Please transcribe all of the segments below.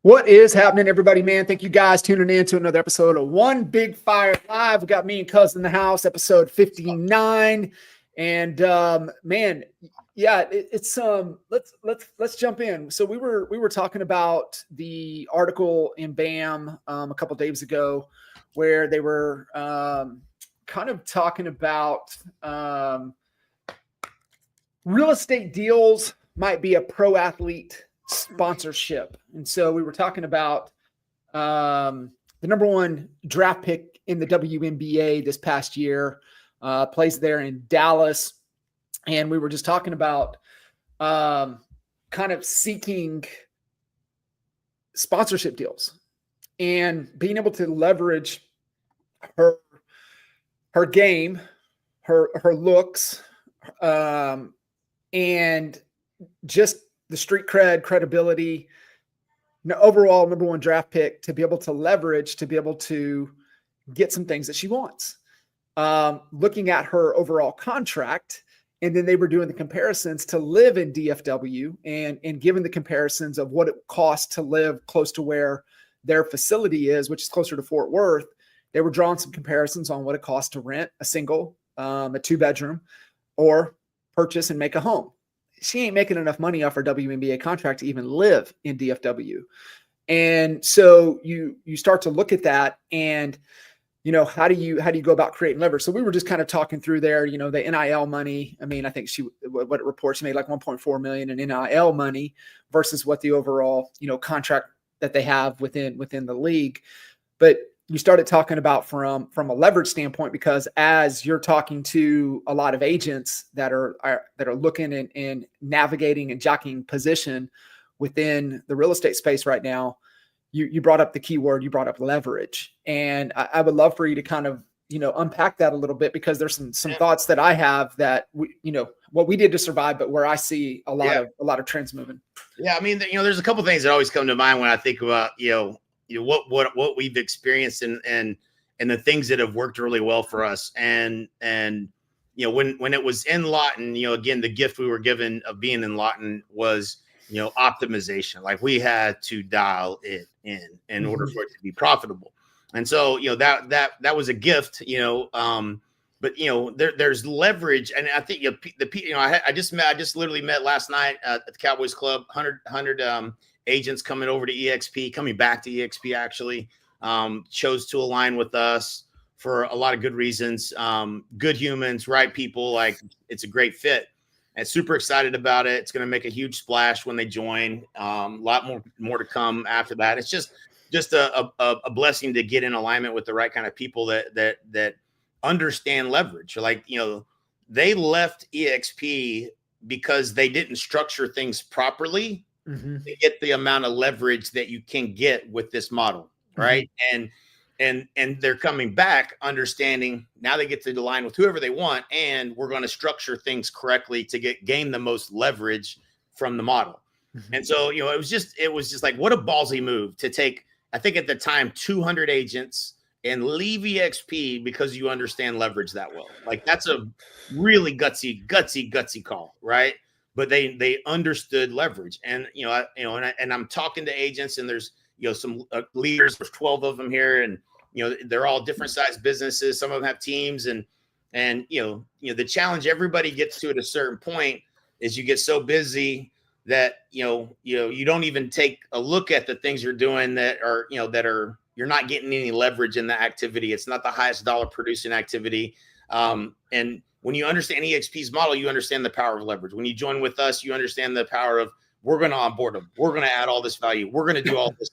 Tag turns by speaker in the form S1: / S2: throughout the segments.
S1: What is happening, everybody, man? Thank you guys tuning in to another episode of One Big Fire Live. We got me and Cuz in the house, episode 59. And man, yeah, it's let's jump in. So we were talking about the article in BAM a couple days ago where they were kind of talking about real estate deals might be a pro athlete sponsorship. And so we were talking about the number one draft pick in the WNBA this past year, plays there in Dallas. And we were just talking about kind of seeking sponsorship deals and being able to leverage her game, her looks, and just the street credibility, overall number one draft pick, to be able to leverage, to be able to get some things that she wants. Looking at her overall contract, and then they were doing the comparisons to live in DFW and given the comparisons of what it costs to live close to where their facility is, which is closer to Fort Worth. They were drawing some comparisons on what it costs to rent a single, a 2-bedroom, or purchase and make a home. She ain't making enough money off her WNBA contract to even live in DFW. And so you start to look at that and, how do you go about creating leverage? So we were just kind of talking through there, the NIL money. I mean, I think what it reports, she made like 1.4 million in NIL money versus what the overall, contract that they have within the league. But you started talking about from a leverage standpoint, because as you're talking to a lot of agents that are looking and navigating and jockeying position within the real estate space right now, you brought up the keyword, you brought up leverage. And I would love for you to kind of, unpack that a little bit, because there's some thoughts that I have that what we did to survive, but where I see a lot of trends moving.
S2: Yeah. I mean, there's a couple of things that always come to mind when I think about, what we've experienced and the things that have worked really well for us. And when it was in Lawton, again, the gift we were given of being in Lawton was, optimization. Like, we had to dial it in order for it to be profitable. And so, that was a gift, but there's leverage. And I think, I just literally met last night at the Cowboys Club, 100 agents coming over to EXP, coming back to EXP, actually, chose to align with us for a lot of good reasons. Good humans, right people, like, it's a great fit. And super excited about it. It's going to make a huge splash when they join. A lot more to come after that. It's just a blessing to get in alignment with the right kind of people that understand leverage. Like, they left EXP because they didn't structure things properly to get the amount of leverage that you can get with this model, right? And they're coming back understanding now they get to align with whoever they want, and we're going to structure things correctly to gain the most leverage from the model. And so, it was just like, what a ballsy move to take, I think at the time, 200 agents and leave EXP because you understand leverage that well. Like, that's a really gutsy call, right? But they understood leverage. And, and I'm talking to agents, and there's, some leaders, there's 12 of them here, and, they're all different sized businesses. Some of them have teams, and the challenge everybody gets to at a certain point is you get so busy that, you don't even take a look at the things you're doing that are you're not getting any leverage in the activity. It's not the highest dollar producing activity. And when you understand EXP's model, you understand the power of leverage. When you join with us, you understand the power of, we're going to onboard them. We're going to add all this value. We're going to do all this,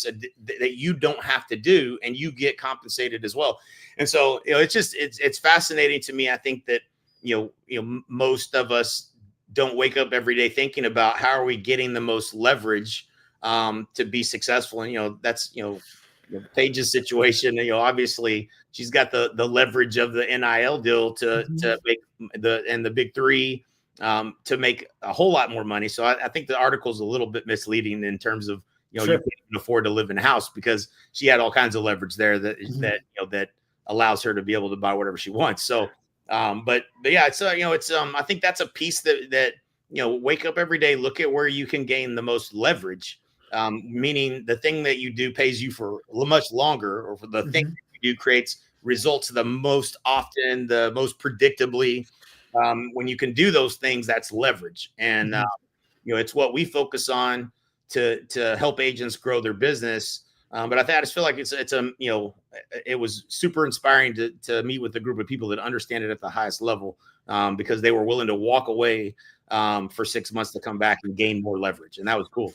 S2: that you don't have to do, and you get compensated as well. And so, it's fascinating to me. I think that, most of us don't wake up every day thinking about how are we getting the most leverage to be successful. And, that's, Paige's situation, obviously she's got the leverage of the NIL deal to make the big three, to make a whole lot more money. So I think the article is a little bit misleading in terms of, you can't afford to live in a house, because she had all kinds of leverage there that allows her to be able to buy whatever she wants. So, but yeah, it's I think that's a piece that wake up every day, look at where you can gain the most leverage. meaning the thing that you do pays you for much longer, or for the thing that you do creates results the most often, the most predictably. When you can do those things, that's leverage. And, it's what we focus on to help agents grow their business. But I just feel like it was super inspiring to meet with a group of people that understand it at the highest level, because they were willing to walk away for 6 months to come back and gain more leverage. And that was cool.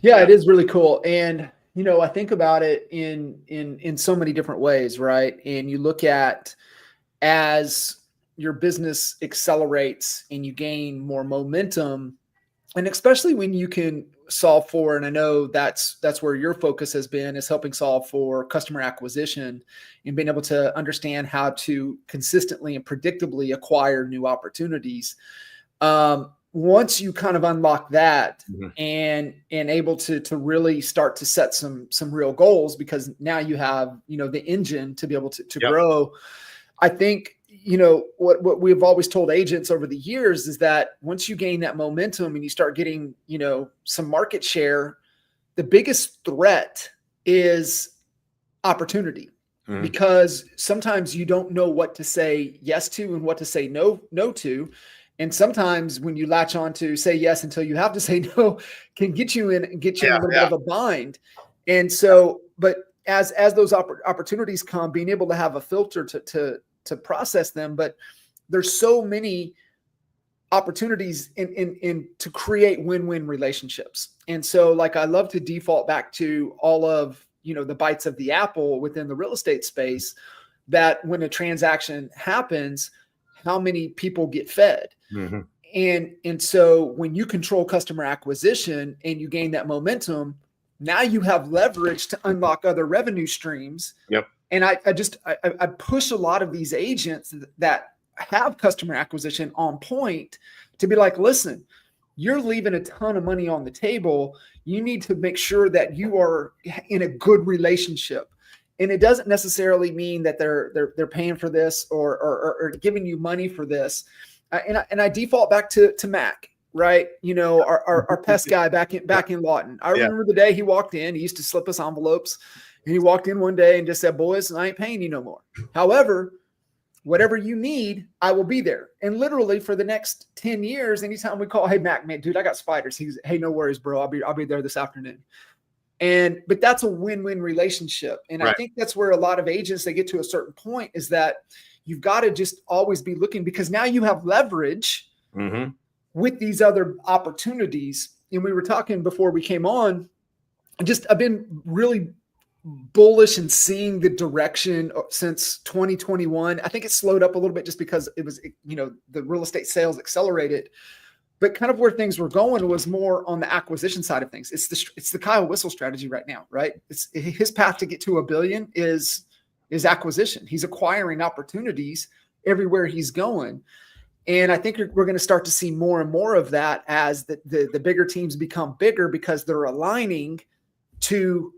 S1: Yeah, it is really cool. And, I think about it in so many different ways, right? And you look at, as your business accelerates and you gain more momentum, and especially when you can solve for, and I know that's where your focus has been, is helping solve for customer acquisition and being able to understand how to consistently and predictably acquire new opportunities. Once you kind of unlock that and able to really start to set some real goals, because now you have, the engine to be able to grow. I think, what we've always told agents over the years is that once you gain that momentum and you start getting, some market share, the biggest threat is opportunity, because sometimes you don't know what to say yes to and what to say no to. And sometimes when you latch on to say yes until you have to say no, can get you in a little bit of a bind. And so, but as those opportunities come, being able to have a filter to process them, but there's so many opportunities in to create win-win relationships. And so, like, I love to default back to all of, the bites of the apple within the real estate space, that when a transaction happens, how many people get fed. And so when you control customer acquisition and you gain that momentum, now you have leverage to unlock other revenue streams. And I push a lot of these agents that have customer acquisition on point to be like, listen, you're leaving a ton of money on the table. You need to make sure that you are in a good relationship. And it doesn't necessarily mean that they're paying for this or giving you money for this. And I default back to Mac, right? Our pest guy back in Lawton. I remember the day he walked in. He used to slip us envelopes. And he walked in one day and just said, boys, I ain't paying you no more. However, whatever you need, I will be there. And literally for the next 10 years, anytime we call, hey, Mac, man, dude, I got spiders. He's, hey, no worries, bro. I'll be there this afternoon. But that's a win-win relationship. And I think that's where a lot of agents, they get to a certain point, is that you've got to just always be looking, because now you have leverage with these other opportunities. And we were talking before we came on, I've been really bullish and seeing the direction since 2021. I think it slowed up a little bit just because it was, the real estate sales accelerated, but kind of where things were going was more on the acquisition side of things. It's the Kyle Whissel strategy right now, right? It's his path to get to $1 billion is acquisition. He's acquiring opportunities everywhere he's going. And I think we're going to start to see more and more of that as the bigger teams become bigger, because they're aligning to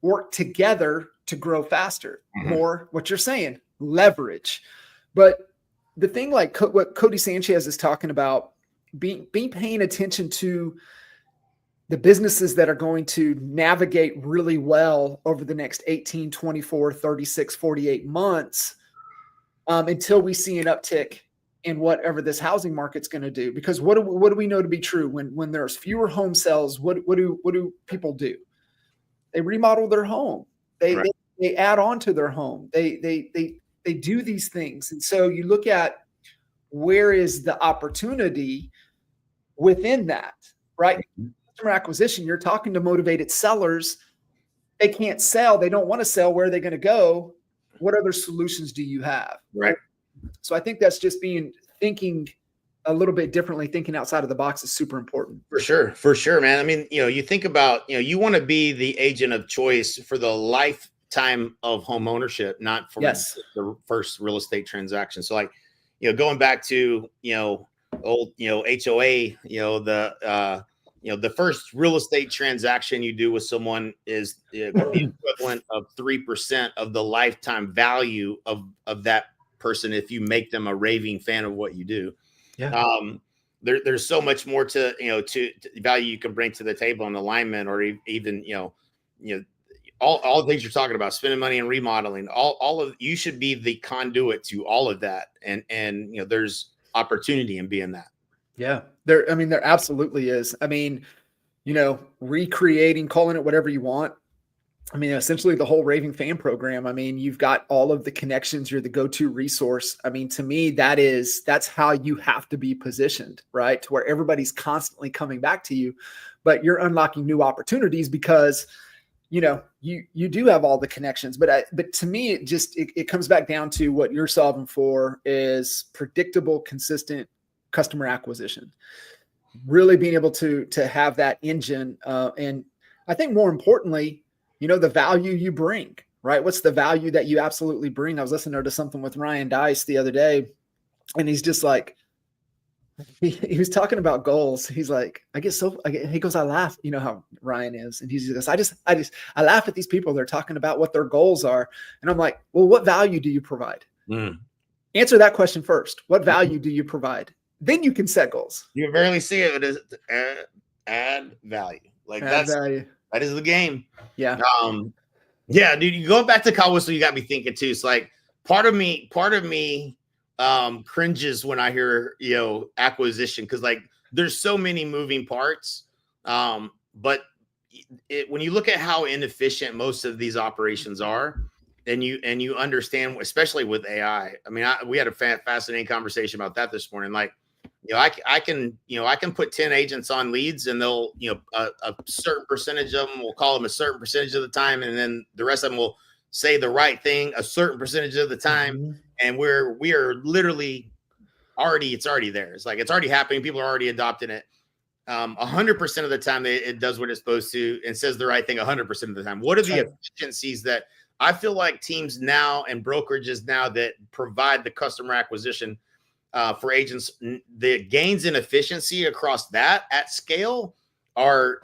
S1: work together to grow faster. More what you're saying, leverage. But the thing, like what Cody Sanchez is talking about, being paying attention to the businesses that are going to navigate really well over the next 18, 24, 36, 48 months, until we see an uptick in whatever this housing market's going to do. Because what do we know to be true? When there's fewer home sales, what do people do? They remodel their home. They add on to their home. They do these things. And so you look at, where is the opportunity within that, right? Customer acquisition, you're talking to motivated sellers. They can't sell. They don't want to sell. Where are they going to go? What other solutions do you have?
S2: Right.
S1: So I think that's just thinking a little bit differently, thinking outside of the box is super important.
S2: For sure, man. I mean, you think about, you want to be the agent of choice for the lifetime of home ownership, not for the first real estate transaction. So, like, going back to, old, HOA, the first real estate transaction you do with someone is the equivalent of 3% of the lifetime value of that person, if you make them a raving fan of what you do. there's so much more to, to value you can bring to the table on alignment, or even, all the things you're talking about, spending money and remodeling, all of you should be the conduit to all of that. And there's opportunity in being that.
S1: Yeah, there absolutely is. I mean, recreating, calling it whatever you want. I mean, essentially the whole Raving Fan program. I mean, you've got all of the connections. You're the go-to resource. I mean, to me, that's how you have to be positioned, right? To where everybody's constantly coming back to you, but you're unlocking new opportunities because, you do have all the connections. But to me, it comes back down to what you're solving for is predictable, consistent customer acquisition. Really being able to have that engine, and I think more importantly, the value you bring, right? What's the value that you absolutely bring? I was listening to something with Ryan Dice the other day, and he's just like, he was talking about goals. He's like, he goes, I laugh, how Ryan is. And he goes, I laugh at these people. They're talking about what their goals are. And I'm like, well, what value do you provide? Answer that question first. What value do you provide? Then you can set goals.
S2: You rarely see it as add value. Like that is the game.
S1: Yeah.
S2: Yeah, dude, you go back to Kyle Whistler, you got me thinking too. It's like part of me cringes when I hear, acquisition, because like there's so many moving parts. But when you look at how inefficient most of these operations are, and you understand, especially with AI. I mean, we had a fascinating conversation about that this morning. Like, I can put 10 agents on leads, and they'll, a certain percentage of them will call them a certain percentage of the time, and then the rest of them will say the right thing a certain percentage of the time. Mm-hmm. And we are literally it's already there. It's like it's already happening. People are already adopting it. 100% of the time, it does what it's supposed to and says the right thing 100% of the time. What are the efficiencies that I feel like teams now and brokerages now that provide the customer acquisition for agents, the gains in efficiency across that at scale are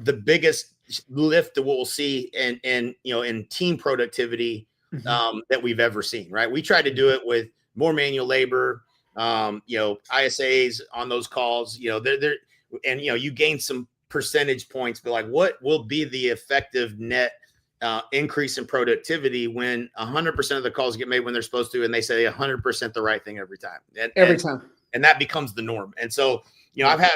S2: the biggest lift that we'll see in team productivity that we've ever seen, right? We try to do it with more manual labor, ISAs on those calls, and you gain some percentage points, but like what will be the effective net increase in productivity when 100% of the calls get made when they're supposed to, and they say 100% the right thing every time. And that becomes the norm. And so, I've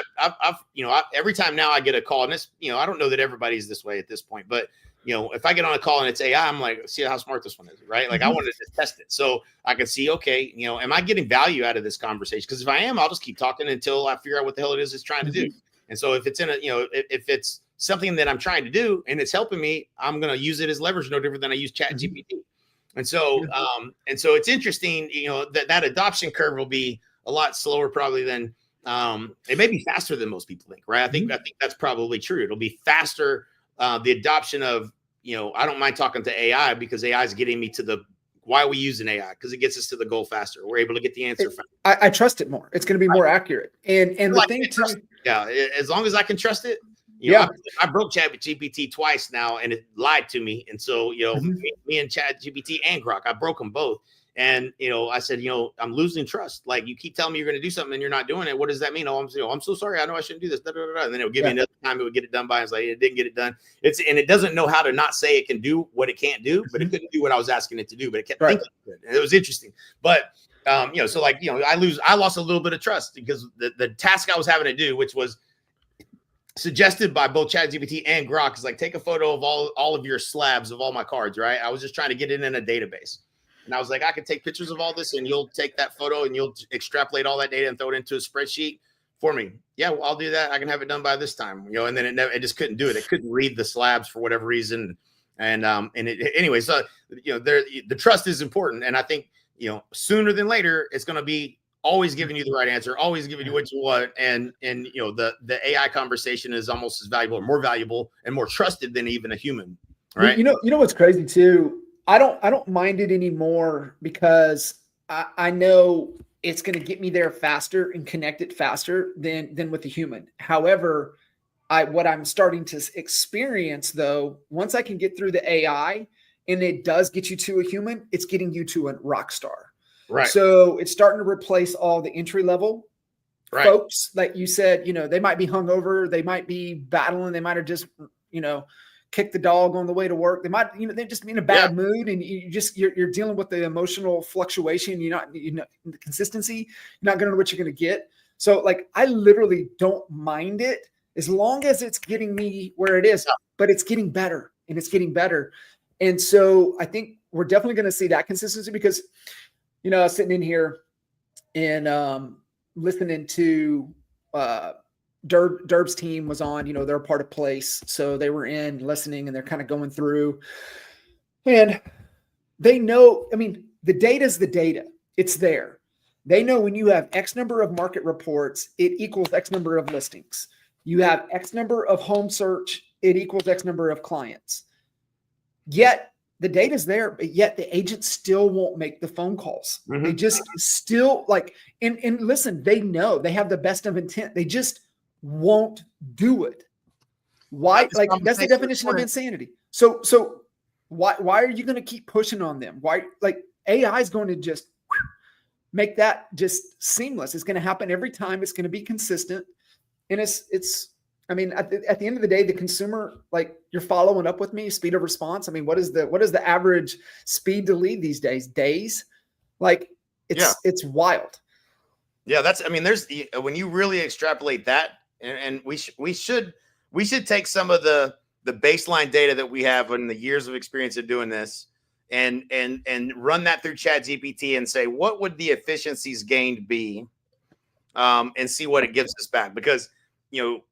S2: every time now I get a call, and it's, I don't know that everybody's this way at this point, but if I get on a call and it's AI, I'm like, see how smart this one is, right? Like I wanted to test it. So I can see, okay, am I getting value out of this conversation? Because if I am, I'll just keep talking until I figure out what the hell it is it's trying to do. And so if it's if it's something that I'm trying to do and it's helping me, I'm going to use it as leverage, no different than I use ChatGPT. And so, it's interesting, that adoption curve will be a lot slower probably than, it may be faster than most people think, right? I think that's probably true. It'll be faster. The adoption of, I don't mind talking to AI because AI is getting me to why are we using AI? Because it gets us to the goal faster. We're able to get the answer.
S1: I trust it more. It's going to be more accurate. And the thing too.
S2: Yeah. As long as I can trust it. I broke ChatGPT twice now and it lied to me. And so, me and ChatGPT and Grok, I broke them both. And, I said, I'm losing trust. Like you keep telling me you're going to do something and you're not doing it. What does that mean? Oh, I'm so sorry. I know I shouldn't do this. And then it would give me another time. It would get it done by. I was like, it didn't get it done. And it doesn't know how to not say it can do what it can't do, but it couldn't do what I was asking it to do, but it kept thinking it could. And it was interesting. But, so like, I lost a little bit of trust because the task I was having to do, which was suggested by both ChatGPT and Grok, is like, take a photo of all of your slabs of all my cards, right? I was just trying to get it in a database. And I was like, I can take pictures of all this and you'll take that photo and you'll extrapolate all that data and throw it into a spreadsheet for me. Yeah, well, I'll do that. I can have it done by this time, and then it just couldn't do it. It couldn't read the slabs for whatever reason. And anyway, so, the trust is important. And I think, sooner than later, it's going to be always giving you the right answer, always giving you what you want. And the AI conversation is almost as valuable or more valuable and more trusted than even a human. Right.
S1: You know what's crazy too? I don't mind it anymore because I know it's going to get me there faster and connect it faster than with the human. However, what I'm starting to experience though, once I can get through the AI and it does get you to a human, it's getting you to a rock star.
S2: Right.
S1: So it's starting to replace all the entry level
S2: Right.
S1: folks, like you said, they might be hungover, they might be battling, they might have just, kicked the dog on the way to work. They might, they're just in a bad mood, and you're dealing with the emotional fluctuation. The consistency, you're not going to know what you're going to get. So like, I literally don't mind it as long as it's getting me where it is, but it's getting better and it's getting better. And so I think we're definitely going to see that consistency because, I was sitting in here and listening to Derb's team was on, they're a part of Place. So they were in listening and they're kind of going through, and they know, the data is the data. It's there. They know when you have X number of market reports, it equals X number of listings. You have X number of home search, it equals X number of clients. Yet the data's there, but yet the agents still won't make the phone calls. Mm-hmm. They just still and listen, they know they have the best of intent. They just won't do it. Why? That's the definition of insanity. So why are you going to keep pushing on them? Why? AI is going to just make that just seamless. It's going to happen every time. It's going to be consistent. And at the end of the day, the consumer, you're following up with me, speed of response. What is the average speed to lead these days? Days? It's wild.
S2: Yeah. There's when you really extrapolate that, and we should take some of the baseline data that we have in the years of experience of doing this and run that through ChatGPT and say, what would the efficiencies gained be? And see what it gives us back, because, and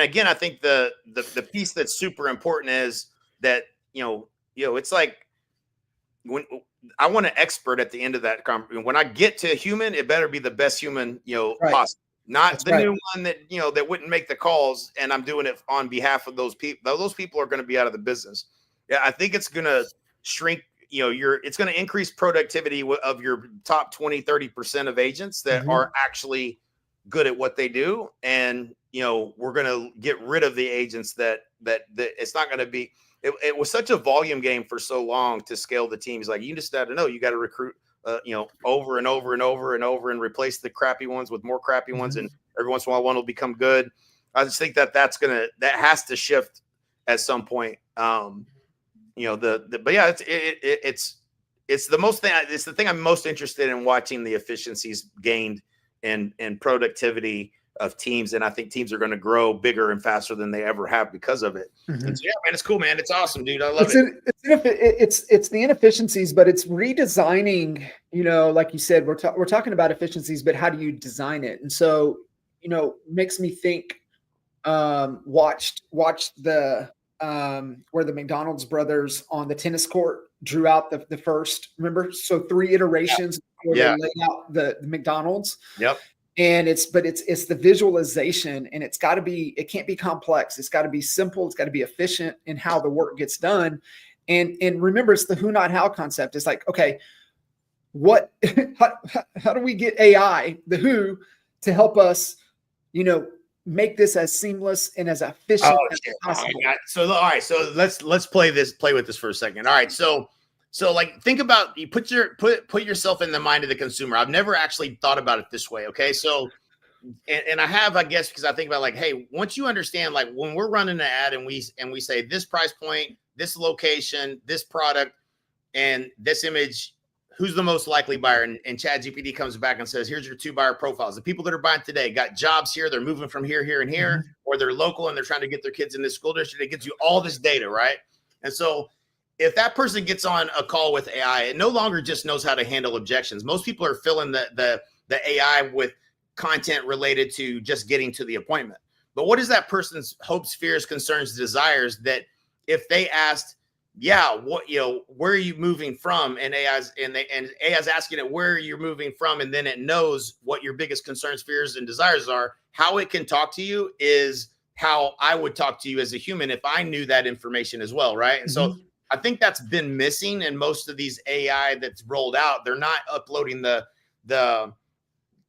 S2: again, I think the piece that's super important is that, it's like when I want an expert at the end of that conversation. When I get to a human, it better be the best human, possible. Not that's the right. New one that, that wouldn't make the calls, and I'm doing it on behalf of those people. Those people are going to be out of the business. Yeah, I think it's going to shrink, it's going to increase productivity of your top 20, 30% of agents that mm-hmm. are actually good at what they do. And, we're going to get rid of the agents that it's not going to be, it was such a volume game for so long to scale the teams. You just got to know, you got to recruit, over and over and over and over and replace the crappy ones with more crappy mm-hmm. ones. And every once in a while, one will become good. I just think that has to shift at some point. But yeah, it's the thing I'm most interested in, watching the efficiencies gained and productivity of teams. And I think teams are going to grow bigger and faster than they ever have because of it. Mm-hmm. So, yeah, man, it's cool, man. It's awesome, dude. I love it.
S1: It's the inefficiencies, but it's redesigning, like you said, we're talking about efficiencies, but how do you design it? And so, makes me think, watched the, where the McDonald's brothers on the tennis court drew out the first, remember? So 3 iterations before they laid out the McDonald's.
S2: Yep.
S1: And it's the visualization, and it can't be complex. It's got to be simple. It's got to be efficient in how the work gets done. And remember, it's the who, not how concept. It's okay, how do we get AI, the who, to help us, make this as seamless and as efficient as possible.
S2: So, all right. So let's play with this for a second. All right. So think about, you put yourself in the mind of the consumer. I've never actually thought about it this way. Okay. So, and I have, I guess, because I think about hey, once you understand, when we're running an ad and we say this price point, this location, this product, and this image, who's the most likely buyer? And ChatGPT comes back and says, here's your 2 buyer profiles. The people that are buying today got jobs here. They're moving from here, here, and here, mm-hmm. or they're local and they're trying to get their kids in this school district. It gives you all this data, right? And so if that person gets on a call with AI, it no longer just knows how to handle objections. Most people are filling the AI with content related to just getting to the appointment. But what is that person's hopes, fears, concerns, desires, that if they asked, where are you moving from? And AI's asking it, where you're moving from, and then it knows what your biggest concerns, fears, and desires are. How it can talk to you is how I would talk to you as a human if I knew that information as well, right? And mm-hmm. so I think that's been missing in most of these AI that's rolled out. They're not uploading the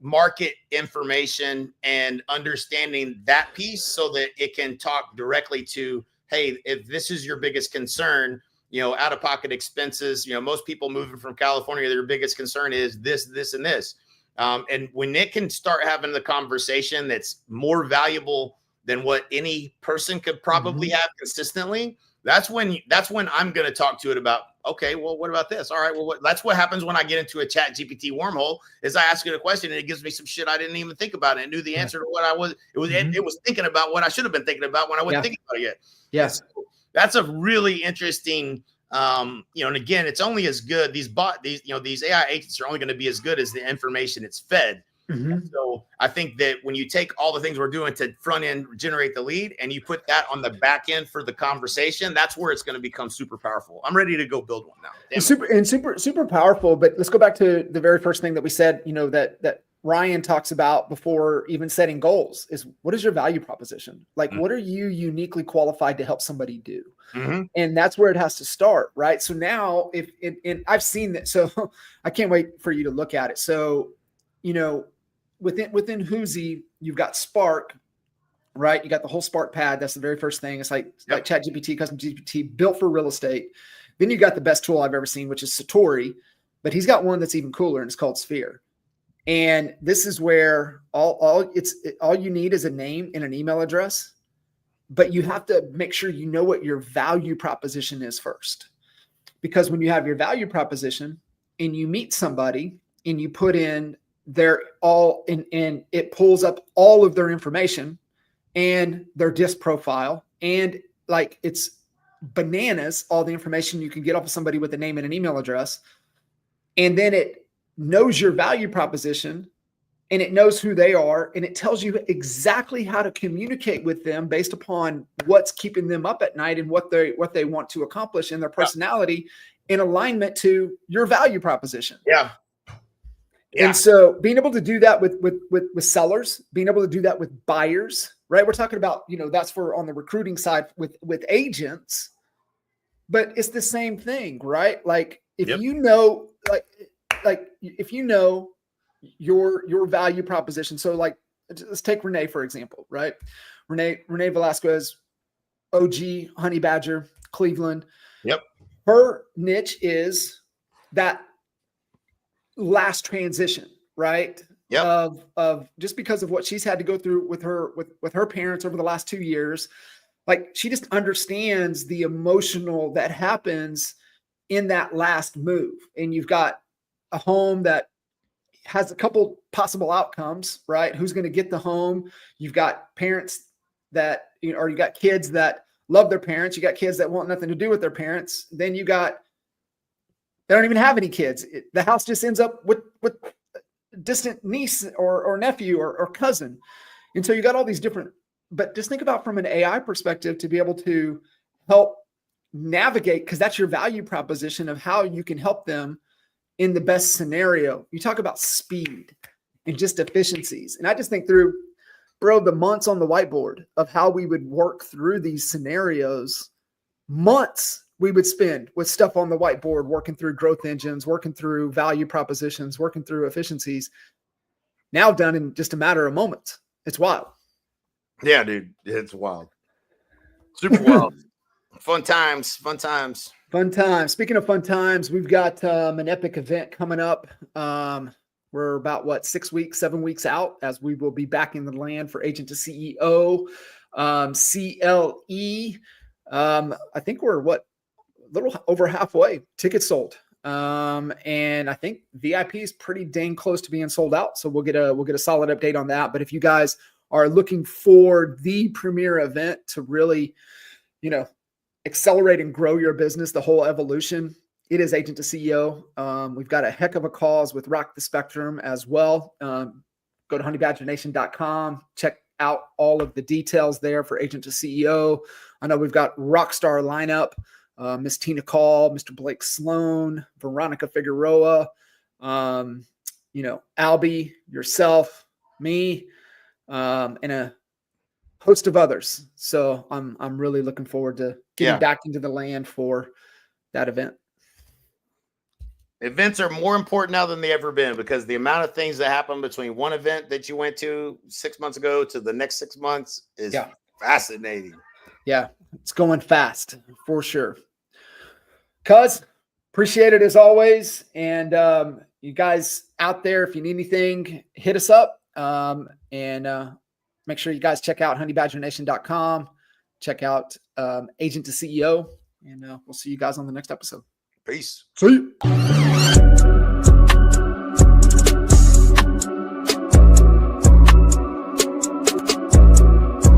S2: market information and understanding that piece so that it can talk directly to, hey, if this is your biggest concern, out-of-pocket expenses, most people moving from California, their biggest concern is this, and this. And when it can start having the conversation that's more valuable than what any person could probably have consistently, that's when I'm going to talk to it about, okay, well, what about this? All right, well, that's what happens when I get into a Chat GPT wormhole is I ask it a question and it gives me some shit I didn't even think about, and it knew the answer to what I was. It was thinking about what I should have been thinking about when I wasn't thinking about it yet.
S1: Yes,
S2: so that's a really interesting. And again, it's only as good. These AI agents are only going to be as good as the information it's fed. So I think that when you take all the things we're doing to front end generate the lead and you put that on the back end for the conversation, that's where it's going to become super powerful. I'm ready to go build one now.
S1: Super powerful. But let's go back to the very first thing that we said, that Ryan talks about before even setting goals is, what is your value proposition? Like, what are you uniquely qualified to help somebody do? And that's where it has to start, right? So now and I've seen that. So I can't wait for you to look at it. So, within Whoozy, you've got Spark, right? You got the whole Spark pad. That's the very first thing. It's like ChatGPT, custom GPT built for real estate. Then you got the best tool I've ever seen, which is Satori, but he's got one that's even cooler, and it's called Sphere. And this is where all you need is a name and an email address, but you have to make sure you know what your value proposition is first. Because when you have your value proposition and you meet somebody and you put in and it pulls up all of their information and their DISC profile, and like it's bananas, all the information you can get off of somebody with a name and an email address. And then it knows your value proposition and it knows who they are, and it tells you exactly how to communicate with them based upon what's keeping them up at night and what they want to accomplish in their personality in alignment to your value proposition.
S2: Yeah.
S1: And so being able to do that with sellers, being able to do that with buyers, right? We're talking about, that's for on the recruiting side with agents, but it's the same thing, right? Like if you know, like if you know your value proposition. So like, let's take Renee, for example, right? Renee Velasquez, OG Honey Badger, Cleveland.
S2: Yep.
S1: Her niche is that last transition, right? Of just because of what she's had to go through with her parents over the last 2 years. Like she just understands the emotional that happens in that last move. And you've got a home that has a couple possible outcomes, right? Who's going to get the home? You've got parents that, or you got kids that love their parents. You got kids that want nothing to do with their parents. Then they don't even have any kids. The house just ends up with distant niece or nephew or cousin. And so you got all these different, but just think about from an AI perspective to be able to help navigate, because that's your value proposition of how you can help them in the best scenario. You talk about speed and just efficiencies. And I just think through, bro, the months on the whiteboard of how we would work through these scenarios, months we would spend with stuff on the whiteboard, working through growth engines, working through value propositions, working through efficiencies, now done in just a matter of moments. It's wild.
S2: Yeah, dude. It's wild. Super wild. Fun times.
S1: Speaking of fun times, we've got an epic event coming up. We're about 7 weeks out as we will be back in the land for Agent to CEO, CLE. I think we're a little over halfway. Tickets sold. And I think VIP is pretty dang close to being sold out. So we'll get a solid update on that. But if you guys are looking for the premier event to really, accelerate and grow your business, the whole evolution, it is Agent to CEO. We've got a heck of a cause with Rock the Spectrum as well. Go to honeybadgernation.com, check out all of the details there for Agent to CEO. I know we've got rock star lineup, Miss Tina Call, Mr. Blake Sloan, Veronica Figueroa, Albie, yourself, me, and a host of others. So I'm really looking forward to getting back into the land for that event.
S2: Events are more important now than they ever been, because the amount of things that happen between one event that you went to 6 months ago to the next 6 months is fascinating.
S1: Yeah, it's going fast for sure. Cuz, appreciate it as always. And, you guys out there, if you need anything, hit us up. And make sure you guys check out honeybadgernation.com. Check out Agent to CEO. And we'll see you guys on the next episode.
S2: Peace.
S1: See you.